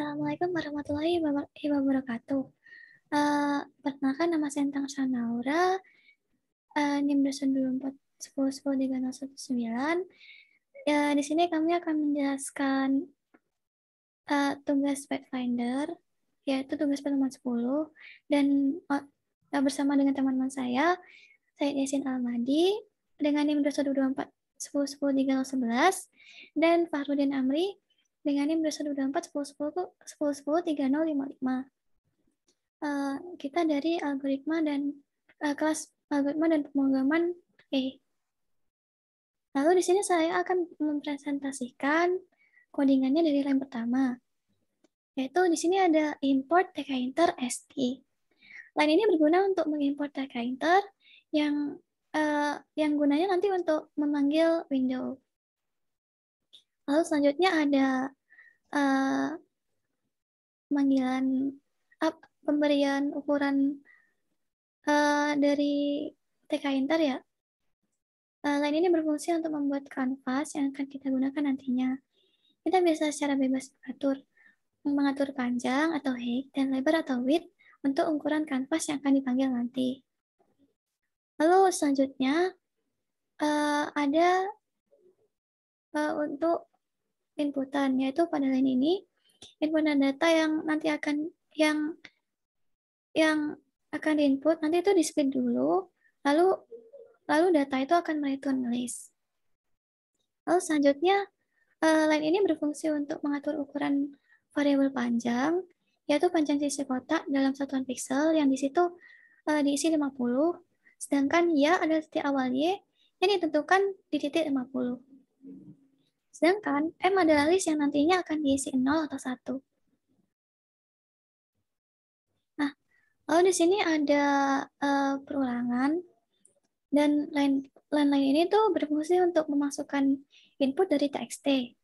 Assalamualaikum warahmatullahi wabarakatuh. Perkenalkan nama saya Intang Sanaura, NIM 22410103019. Di sini kami akan menjelaskan tugas Pathfinder, yaitu tugas pedoman 10, dan bersama dengan teman-teman saya Yasin Almadi, dengan NIM 22410103011, dan Fahrudin Amri, dengan NIM 2241010103055. Kita dari algoritma dan kelas algoritma dan pemrograman E. Lalu di sini saya akan mempresentasikan codingannya dari line pertama, yaitu di sini ada import tkinter st. Line ini berguna untuk mengimport tkinter yang gunanya nanti untuk memanggil window. Lalu selanjutnya ada pemberian ukuran dari tkinter ya. Line ini berfungsi untuk membuat kanvas yang akan kita gunakan nantinya. Kita bisa secara bebas mengatur panjang atau height dan lebar atau width untuk ukuran kanvas yang akan dipanggil nanti. Lalu selanjutnya ada untuk inputan, yaitu pada line ini input dan data yang nanti akan diinput nanti itu di split dulu, lalu data itu akan mereturn list. Lalu selanjutnya line ini berfungsi untuk mengatur ukuran variabel panjang, yaitu panjang sisi kotak dalam satuan pixel yang di situ diisi 50, sedangkan ya adalah titik awal y yang ditentukan di titik 50. Sedangkan M adalah list yang nantinya akan diisi 0 atau 1. Nah, lalu di sini ada perulangan, dan line ini tuh berfungsi untuk memasukkan input dari txt.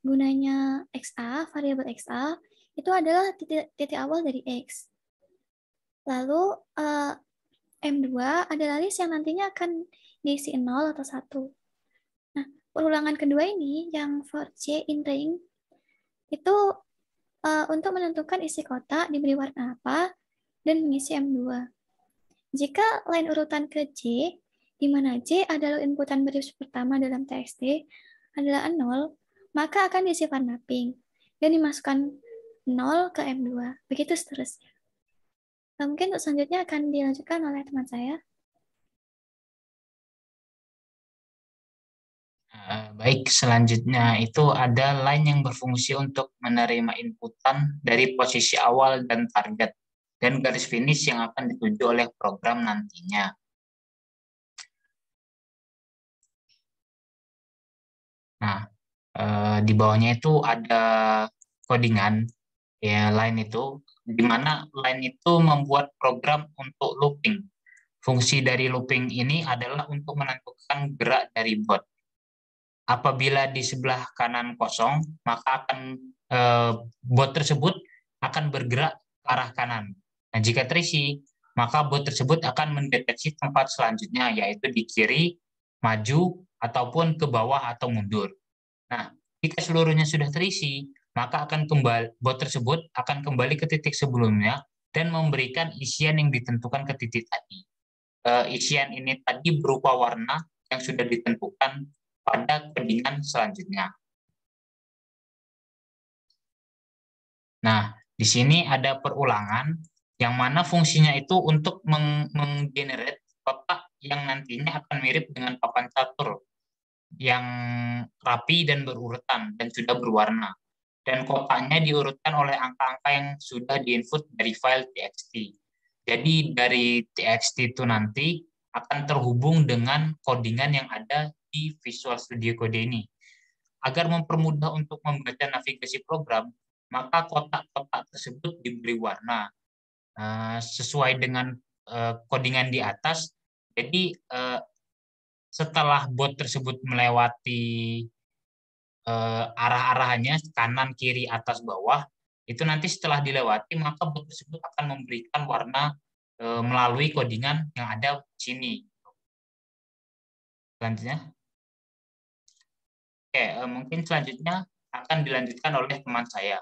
Gunanya xa, variabel xa, itu adalah titik awal dari x. Lalu M2 adalah list yang nantinya akan diisi 0 atau 1. Nah, perulangan kedua ini yang for J in ring itu untuk menentukan isi kotak diberi warna apa dan mengisi M2. Jika line urutan ke J, di mana J adalah inputan baris pertama dalam txt adalah 0, maka akan diisi warna pink dan dimasukkan 0 ke M2. Begitu seterusnya. Mungkin untuk selanjutnya akan dilanjutkan oleh teman saya. Baik, selanjutnya itu ada line yang berfungsi untuk menerima inputan dari posisi awal dan target, dan garis finish yang akan dituju oleh program nantinya. Nah, di bawahnya itu ada codingan, ya line itu, di mana line itu membuat program untuk looping. Fungsi dari looping ini adalah untuk menentukan gerak dari bot. Apabila di sebelah kanan kosong, maka bot tersebut akan bergerak ke arah kanan. Nah, jika terisi, maka bot tersebut akan mendeteksi tempat selanjutnya, yaitu di kiri, maju, ataupun ke bawah atau mundur. Nah, jika seluruhnya sudah terisi, maka bot tersebut akan kembali ke titik sebelumnya dan memberikan isian yang ditentukan ke titik tadi. Isian ini tadi berupa warna yang sudah ditentukan pada codingan selanjutnya. Nah, di sini ada perulangan yang mana fungsinya itu untuk menggenerate kotak yang nantinya akan mirip dengan papan catur yang rapi dan berurutan dan sudah berwarna. Dan kotaknya diurutkan oleh angka-angka yang sudah diinput dari file txt. Jadi dari txt itu nanti akan terhubung dengan codingan yang ada di Visual Studio Code ini. Agar mempermudah untuk membaca navigasi program, maka kotak-kotak tersebut diberi warna sesuai dengan codingan di atas. Jadi setelah bot tersebut melewati arah-arahannya kanan, kiri, atas, bawah, itu nanti setelah dilewati maka bot tersebut akan memberikan warna melalui codingan yang ada di sini. Selanjutnya. Oke, mungkin selanjutnya akan dilanjutkan oleh teman saya.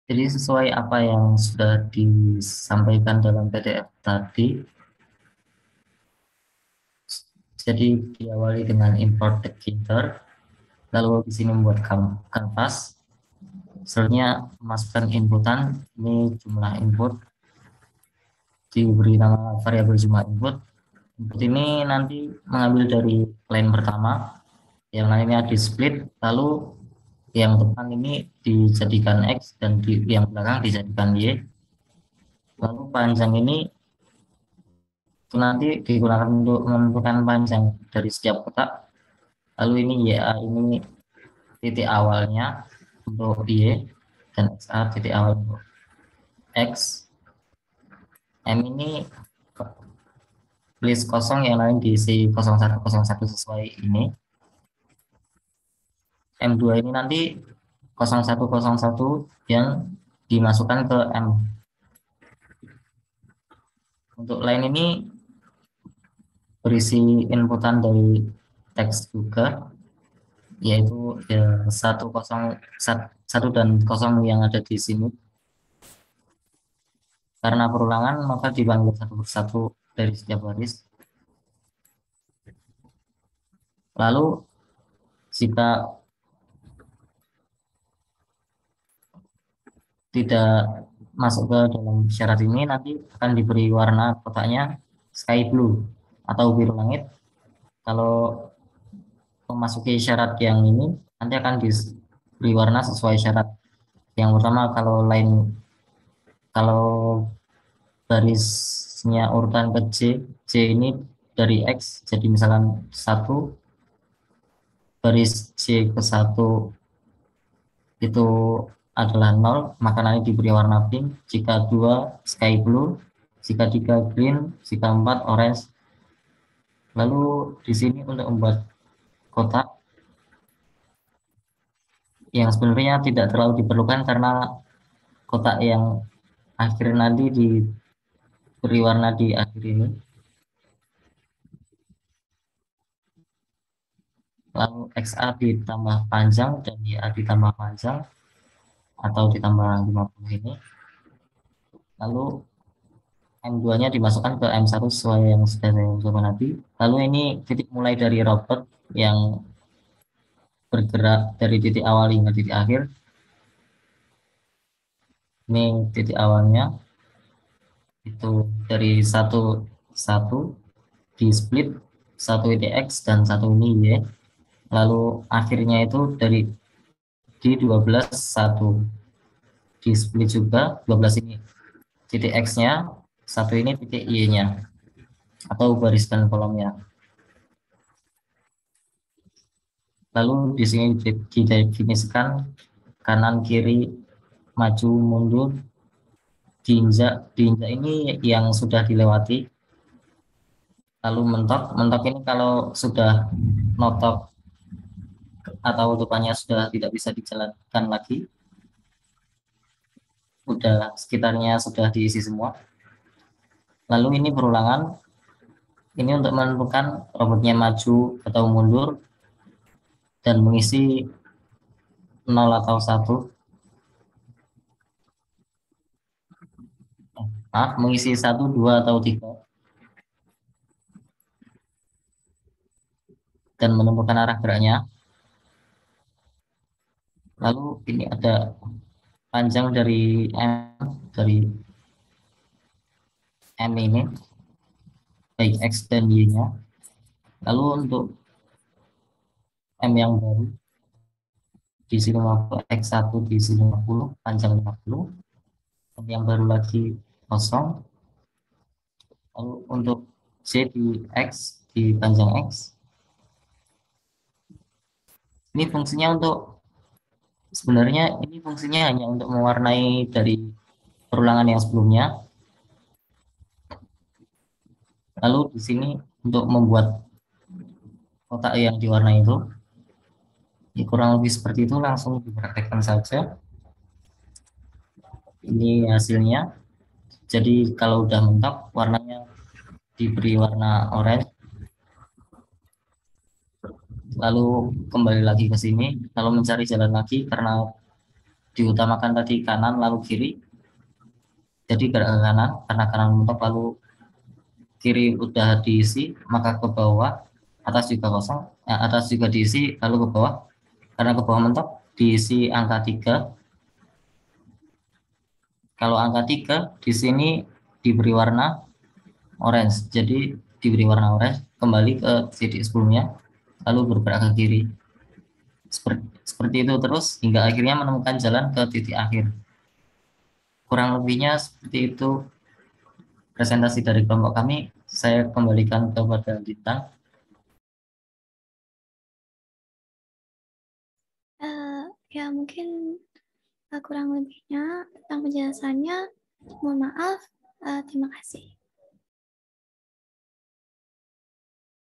Jadi sesuai apa yang sudah disampaikan dalam PDF tadi, jadi diawali dengan import the printer, lalu di sini membuat kanvas. Selanjutnya masukkan inputan, ini jumlah input, diberi nama variabel jumlah input. Input ini nanti mengambil dari line pertama, yang lainnya di split, lalu yang depan ini dijadikan X dan yang belakang dijadikan Y. Lalu panjang ini itu nanti digunakan untuk menentukan panjang dari setiap kotak. Lalu ini YA ini titik awalnya untuk Y dan XA titik awal untuk X. M ini list kosong, yang lain diisi 0101 sesuai ini. M2 ini nanti 0101 yang dimasukkan ke M. Untuk line ini berisi inputan dari teks juga, yaitu ya, 1 dan 0 yang ada di sini. Karena perulangan maka dipanggil satu persatu dari setiap baris. Lalu jika tidak masuk ke dalam syarat ini, nanti akan diberi warna kotaknya sky blue atau biru langit. Kalau memasuki syarat yang ini, nanti akan diberi warna sesuai syarat. Yang pertama, kalau barisnya urutan ke J ini dari X, jadi misalkan 1, baris J ke 1 itu adalah 0, maka nanti diberi warna pink. Jika 2, sky blue. Jika 3, green. Jika 4, orange. Lalu di sini untuk membuat kotak yang sebenarnya tidak terlalu diperlukan, karena kotak yang akhir nanti diberi warna di akhir ini. Lalu XA ditambah panjang dan YA ditambah panjang atau ditambah 50 ini. Lalu M2-nya dimasukkan ke M1 sesuai yang sudah saya coba nanti. Lalu ini titik mulai dari robot yang bergerak dari titik awal hingga titik akhir. Ini titik awalnya itu dari 1 di split, 1 ini X dan 1 ini Y. Lalu akhirnya itu dari di 12 1 di split juga, 12 ini titik X-nya, 1 ini titik Y-nya atau baris dan kolomnya. Lalu di sini didefinisikan kanan kiri, maju mundur, diinjak ini yang sudah dilewati. Lalu mentok ini kalau sudah notok atau depannya sudah tidak bisa dijalankan lagi, udah sekitarnya sudah diisi semua. Lalu ini perulangan, ini untuk menentukan robotnya maju atau mundur dan mengisi 0 atau 1. Mengisi 1, 2 atau 3 dan menemukan arah geraknya. Lalu ini ada panjang dari M ini, baik X dan Y-nya. Lalu untuk M yang baru diisi 50, X1 diisi 50, panjang 50. M yang baru lagi kosong. Lalu untuk J di X, di panjang X. Ini fungsinya sebenarnya ini fungsinya hanya untuk mewarnai dari perulangan yang sebelumnya. Lalu di sini untuk membuat kotak yang diwarnai itu, ya kurang lebih seperti itu, langsung dipraktekkan saja. Ini hasilnya. Jadi kalau udah mentok, warnanya diberi warna orange. Lalu kembali lagi ke sini, lalu mencari jalan lagi, karena diutamakan tadi kanan lalu kiri. Jadi gerak ke kanan, karena kanan mentok lalu kiri udah diisi, maka ke bawah, atas juga kosong, atas juga diisi, lalu ke bawah, karena ke bawah mentok diisi angka 3. Kalau angka 3 di sini diberi warna orange, jadi diberi warna orange, kembali ke titik sebelumnya, lalu bergerak ke kiri. Seperti itu terus, hingga akhirnya menemukan jalan ke titik akhir. Kurang lebihnya seperti itu presentasi dari kelompok kami. Saya kembalikan kepada Lintang. Ya mungkin kurang lebihnya tentang penjelasannya. Mohon maaf. Terima kasih.